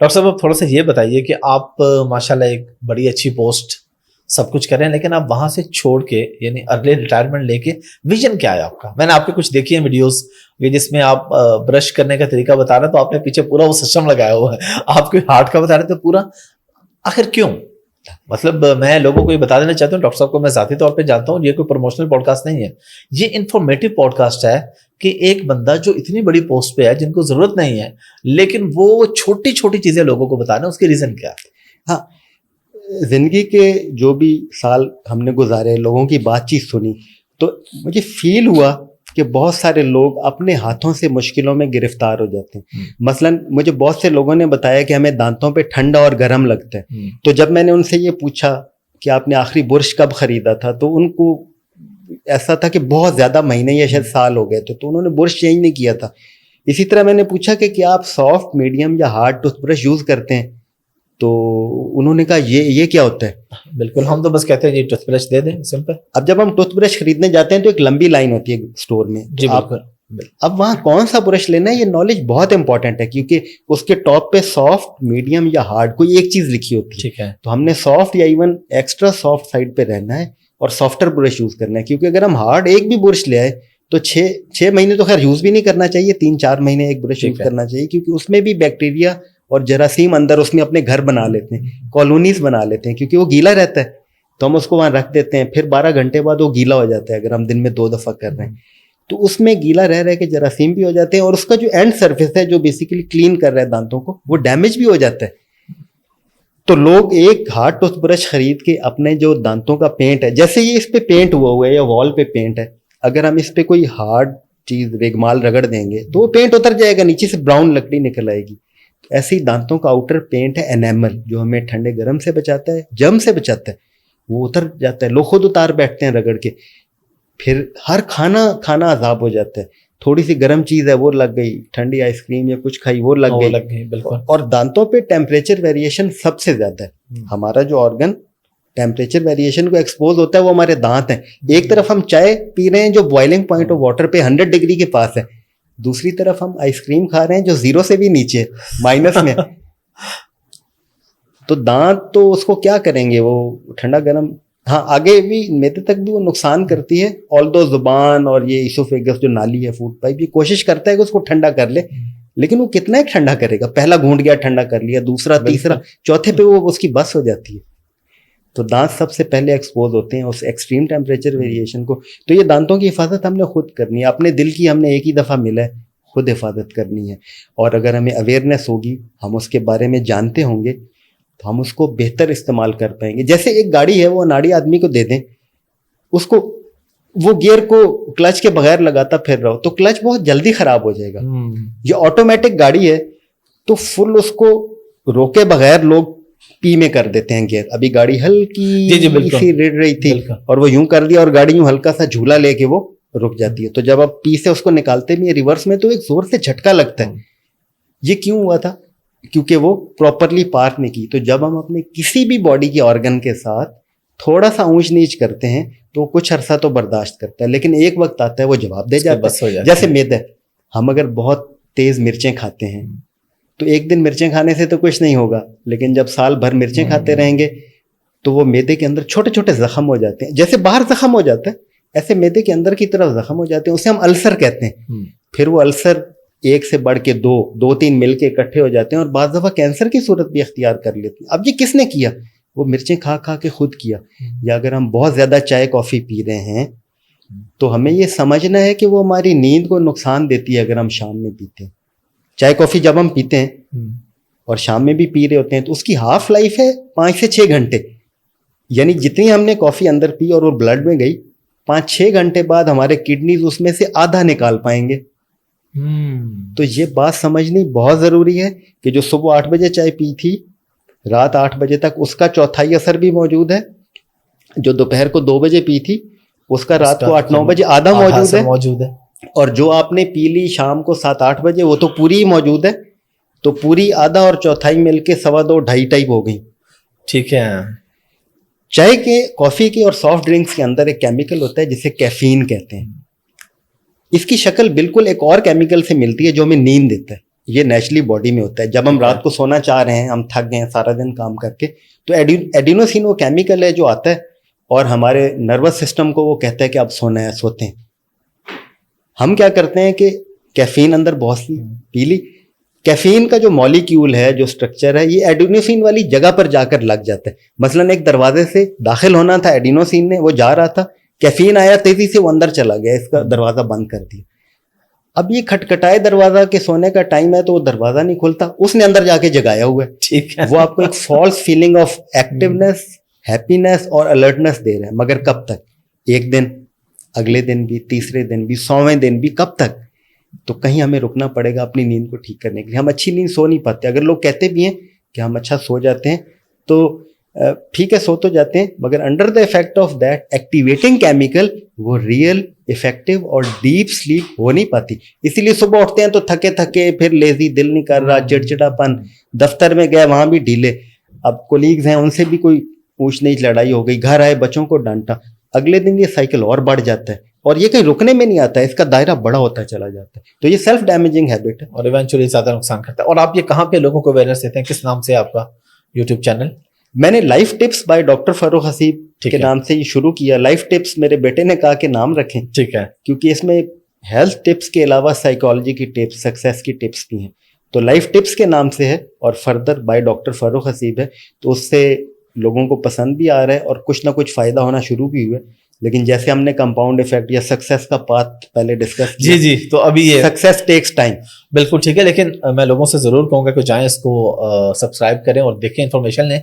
Doctor صاحب اب تھوڑا سا یہ بتائیے کہ آپ ماشاءاللہ ایک بڑی اچھی پوسٹ سب کچھ کر رہے ہیں، لیکن آپ وہاں سے چھوڑ کے یعنی ارلی ریٹائرمنٹ لے کے ویژن کیا ہے آپ کا؟ میں نے آپ کے کچھ دیکھی ہیں ویڈیوز جس میں آپ برش کرنے کا طریقہ بتا رہے ہیں، تو آپ نے پیچھے پورا وہ سسٹم لگایا ہوا ہے، آپ کے ہارٹ کا بتا رہے تھے پورا، آخر کیوں؟ مطلب میں لوگوں کو یہ بتا دینا چاہتا ہوں، ڈاکٹر صاحب کو میں ذاتی طور پہ جانتا ہوں، یہ کوئی پروموشنل پوڈ کاسٹ نہیں ہے، یہ انفارمیٹیو پوڈ کاسٹ ہے کہ ایک بندہ جو اتنی بڑی پوسٹ پہ ہے جن کو ضرورت نہیں ہے لیکن وہ چھوٹی چھوٹی چیزیں لوگوں کو بتانا ہے، اس کے ریزن کیا ہے؟ ہاں، زندگی کے جو بھی سال ہم نے گزارے، لوگوں کی بات چیت سنی، تو مجھے فیل ہوا کہ بہت سارے لوگ اپنے ہاتھوں سے مشکلوں میں گرفتار ہو جاتے ہیں. مثلا مجھے بہت سے لوگوں نے بتایا کہ ہمیں دانتوں پہ ٹھنڈا اور گرم لگتا ہے، تو جب میں نے ان سے یہ پوچھا کہ آپ نے آخری برش کب خریدا تھا، تو ان کو ایسا تھا کہ بہت زیادہ مہینے یا شاید سال ہو گئے تھے، تو انہوں نے برش چینج نہیں کیا تھا. اسی طرح میں نے پوچھا کہ کیا آپ سافٹ، میڈیم یا ہارڈ ٹوتھ برش یوز کرتے ہیں، تو انہوں نے کہا یہ کیا ہوتا ہے. بالکل، ہم تو بس کہتے ہیں یہ ٹوتھ برش دے دیں سمپل. اب جب ہم ٹوتھ برش خریدنے جاتے ہیں تو ایک لمبی لائن ہوتی ہے اسٹور میں، جی بالکل. اب وہاں کون سا برش لینا ہے یہ نالج بہت امپورٹنٹ ہے، کیونکہ اس کے ٹاپ پہ سافٹ، میڈیم یا ہارڈ کوئی ایک چیز لکھی ہوتی ہے. ٹھیک ہے، تو ہم نے سافٹ یا ایون ایکسٹرا سافٹ سائڈ پہ رہنا ہے اور سافٹر برش یوز کرنا ہے، کیونکہ اگر ہم ہارڈ ایک بھی برش لے آئے تو 6 مہینے تو خیر یوز بھی نہیں کرنا چاہیے، 3-4 مہینے ایک برش یوز کرنا چاہیے، کیونکہ اس میں بھی بیکٹیریا اور جراثیم اندر اس میں اپنے گھر بنا لیتے ہیں، کالونیز بنا لیتے ہیں، کیونکہ وہ گیلا رہتا ہے تو ہم اس کو وہاں رکھ دیتے ہیں، پھر 12 گھنٹے بعد وہ گیلا ہو جاتا ہے اگر ہم دن میں 2 دفعہ کر رہے ہیں، تو اس میں گیلا رہ کے جراثیم بھی ہو جاتے ہیں، اور اس کا جو اینڈ سرفیس ہے جو بیسیکلی کلین کر رہا ہے دانتوں کو، وہ ڈیمیج بھی ہو جاتا ہے. تو لوگ ایک ہارڈ ٹوتھ برش خرید کے اپنے جو دانتوں کا پینٹ ہے، جیسے یہ اس پہ پینٹ ہوا ہے یا وال پہ پینٹ ہے، اگر ہم اس پہ کوئی ہارڈ چیز ریگمال رگڑ دیں گے تو وہ پینٹ اتر جائے گا، نیچے سے براؤن لکڑی نکل آئے گی. ایسے ہی دانتوں کا آؤٹر پینٹ ہے انیمل، جو ہمیں ٹھنڈے گرم سے بچاتا ہے، جم سے بچاتا ہے، وہ اتر جاتا ہے، لوگ خود اتار بیٹھتے ہیں رگڑ کے، پھر ہر کھانا عذاب ہو جاتا ہے. تھوڑی سی گرم چیز ہے وہ لگ گئی، ٹھنڈی آئس کریم یا کچھ کھائی وہ لگ گئی. بالکل. اور دانتوں پہ ٹیمپریچر ویریشن سب سے زیادہ ہے. ہمارا جو آرگن ٹیمپریچر ویریشن کو ایکسپوز ہوتا ہے وہ ہمارے دانت ہیں. ایک طرف ہم چائے پی رہے ہیں جو بوائلنگ پوائنٹ آف واٹر پہ 100 ڈگری کے پاس ہے، دوسری طرف ہم آئس کریم کھا رہے ہیں جو 0 سے بھی نیچے مائنس میں. تو دانت تو اس کو کیا کریں گے، وہ ٹھنڈا گرم، ہاں آگے بھی میدے تک بھی وہ نقصان کرتی ہے. آلدو زبان اور یہ ایسوفیگس جو نالی ہے، فوڈ پائپ، یہ کوشش کرتا ہے کہ اس کو ٹھنڈا کر لے، لیکن وہ کتنا ایک ٹھنڈا کرے گا. پہلا گھونٹ گیا ٹھنڈا کر لیا، دوسرا، تیسرا، چوتھے پہ وہ اس کی بس ہو جاتی ہے. تو دانت سب سے پہلے ایکسپوز ہوتے ہیں اس ایکسٹریم ٹیمپریچر ویریشن کو. تو یہ دانتوں کی حفاظت ہم نے خود کرنی ہے، اپنے دل کی ہم نے ایک ہی دفعہ ملا ہے، خود حفاظت کرنی ہے. اور اگر ہمیں اویئرنیس ہوگی، ہم اس کے بارے میں جانتے ہوں گے، تو ہم اس کو بہتر استعمال کر پائیں گے. جیسے ایک گاڑی ہے، وہ اناڑی آدمی کو دے دیں، اس کو وہ گیئر کو کلچ کے بغیر لگاتا پھر رہا ہو تو کلچ بہت جلدی خراب ہو جائے گا. یہ آٹومیٹک گاڑی ہے تو فل اس کو روکے بغیر لوگ پی میں کر دیتے ہیں گیئر. ابھی گاڑی ہلکی سی ریڑ رہی تھی اور وہ یوں کر دیا اور گاڑی یوں ہلکا سا جھولا لے کے وہ رک جاتی ہے. تو جب آپ پی سے اس کو نکالتے بھی ریورس میں تو ایک زور سے جھٹکا لگتا ہے. یہ کیوں ہوا تھا؟ کیونکہ وہ پراپرلی پارک نہیں کی. تو جب ہم اپنے کسی بھی باڈی کے آرگن کے ساتھ تھوڑا سا اونچ نیچ کرتے ہیں تو کچھ عرصہ تو برداشت کرتا ہے، لیکن ایک وقت آتا ہے وہ جواب دے جاتا ہے. جیسے میدا، ہم اگر بہت تیز مرچیں کھاتے ہیں تو ایک دن مرچیں کھانے سے تو کچھ نہیں ہوگا، لیکن جب سال بھر مرچیں کھاتے رہیں گے تو وہ میدے کے اندر چھوٹے چھوٹے زخم ہو جاتے ہیں. جیسے باہر زخم ہو جاتا ہے ایسے میدے کے اندر کی طرف زخم ہو جاتے ہیں، اسے ہم السر کہتے ہیں. پھر وہ السر ایک سے بڑھ کے 2-3 مل کے اکٹھے ہو جاتے ہیں اور بعض دفعہ کینسر کی صورت بھی اختیار کر لیتے ہیں. اب یہ کس نے کیا؟ وہ مرچیں کھا کے خود کیا. یا اگر ہم بہت زیادہ چائے کافی پی رہے ہیں تو ہمیں یہ سمجھنا ہے کہ وہ ہماری نیند کو نقصان دیتی ہے. اگر ہم شام میں پیتے ہیں چائے کافی، جب ہم پیتے ہیں اور شام میں بھی پی رہے ہوتے ہیں تو اس کی ہاف لائف ہے 5 سے 6 گھنٹے. یعنی جتنی ہم نے کافی اندر پی اور وہ بلڈ میں گئی، 5-6 گھنٹے بعد ہمارے کڈنیز اس میں سے آدھا نکال پائیں گے. تو یہ بات سمجھنی بہت ضروری ہے کہ جو صبح 8 بجے چائے پی تھی، رات 8 بجے تک اس کا چوتھائی اثر بھی موجود ہے. جو دوپہر کو 2 بجے پی تھی اس کا رات کو 8-9 بجے آدھا موجود ہے. اور جو آپ نے پی لی شام کو 7-8 بجے وہ تو پوری ہی موجود ہے. تو پوری آدھا اور چوتھائی مل کے 2.25 ٹائپ ہو گئی. ٹھیک ہے. چائے کے، کافی کے اور سافٹ ڈرنکس کے اندر ایک کیمیکل ہوتا ہے جسے کیفین کہتے ہیں. اس کی شکل بالکل ایک اور کیمیکل سے ملتی ہے جو ہمیں نیند دیتا ہے. یہ نیچرلی باڈی میں ہوتا ہے. جب ہم رات کو سونا چاہ رہے ہیں, ہم تھک گئے ہیں سارا دن کام کر کے, تو ایڈینوسین وہ کیمیکل ہے جو آتا ہے اور ہمارے نروس سسٹم کو وہ کہتا ہے کہ اب سونا ہے, سوتے ہیں. ہم کیا کرتے ہیں کہ کیفین اندر بہت سی پی لی, کیفین کا جو مالیکیول ہے, جو اسٹرکچر ہے, یہ ایڈینوسین والی جگہ پر جا کر لگ جاتا ہے. مثلاً ایک دروازے سے داخل ہونا تھا ایڈینوسین نے, وہ جا رہا تھا, کیفین آیا تیزی سے وہ اندر چلا گیا, اس کا دروازہ بند کر دیا. اب یہ کھٹکھٹائے دروازہ کہ سونے کا ٹائم ہے تو وہ دروازہ نہیں کھلتا, اس نے اندر جا کے جگایا ہوا ہے. ٹھیک ہے, وہ آپ کو ایک false feeling of activeness, happiness اور الرٹنس دے رہے ہیں. مگر کب تک؟ ایک دن, اگلے دن بھی, تیسرے دن بھی, 100ویں دن بھی, کب تک؟ تو کہیں ہمیں رکنا پڑے گا اپنی نیند کو ٹھیک کرنے کے لیے. ہم اچھی نیند سو نہیں پاتے. اگر لوگ کہتے بھی ہیں کہ ہم اچھا سو جاتے ہیں تو ٹھیک ہے, سو تو جاتے ہیں, مگر under the effect of that activating chemical وہ ریئل افیکٹو اور ڈیپ سلیپ ہو نہیں پاتی. اسی لیے صبح اٹھتے ہیں تو تھکے تھکے, پھر لیزی, دل نہیں کر رہا, چڑچڑا پن, دفتر میں گئے وہاں بھی ڈھیلے, اب کولیگز ہیں ان سے بھی کوئی اونچ نیچ لڑائی ہو گئی, گھر آئے بچوں کو ڈانٹا, اگلے دن یہ سائیکل اور بڑھ جاتا ہے اور یہ کہیں رکنے میں نہیں آتا ہے, اس کا دائرہ بڑا ہوتا چلا جاتا ہے. تو یہ سیلف ڈیمیجنگ ہیبٹ ہے اور ایونچولی زیادہ نقصان کرتا ہے. اور آپ یہ کہاں پہ لوگوں کو اویئرنیس دیتے ہیں, کس نام سے آپ کا یوٹیوب چینل؟ میں نے لائف ٹپس بائی ڈاکٹر فاروق حسیب کے نام سے یہ شروع کیا. لائف ٹپس میرے بیٹے نے کہا کہ نام رکھیں, ٹھیک ہے, کیونکہ اس میں ہیلتھ ٹپس کے علاوہ سائیکالوجی کی ٹپس, سکسیس کی ٹپس بھی ہیں. تو لائف ٹپس کے نام سے ہے اور فردر بائی ڈاکٹر فاروق حسیب ہے. تو اس سے لوگوں کو پسند بھی آ رہا ہے اور کچھ نہ کچھ فائدہ ہونا شروع بھی ہوا ہے. لیکن جیسے ہم نے کمپاؤنڈ افیکٹ یا سکسیس کا پاتھ پہلے ڈسکس کیا, جی, تو ابھی یہ سکسیس ٹیکس ٹائم. بالکل ٹھیک ہے, لیکن میں لوگوں سے ضرور کہوں گا کہ جائیں اس کو سبسکرائب کریں اور دیکھیں, انفارمیشن لیں,